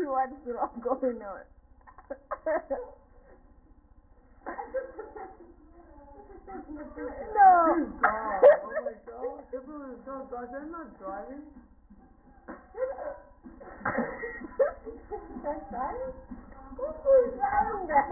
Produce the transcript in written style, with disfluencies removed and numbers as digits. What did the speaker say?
What's wrong going on? No. You drive. Oh my god. Everyone is not driving. They're not driving. That's fine. Who's driving that?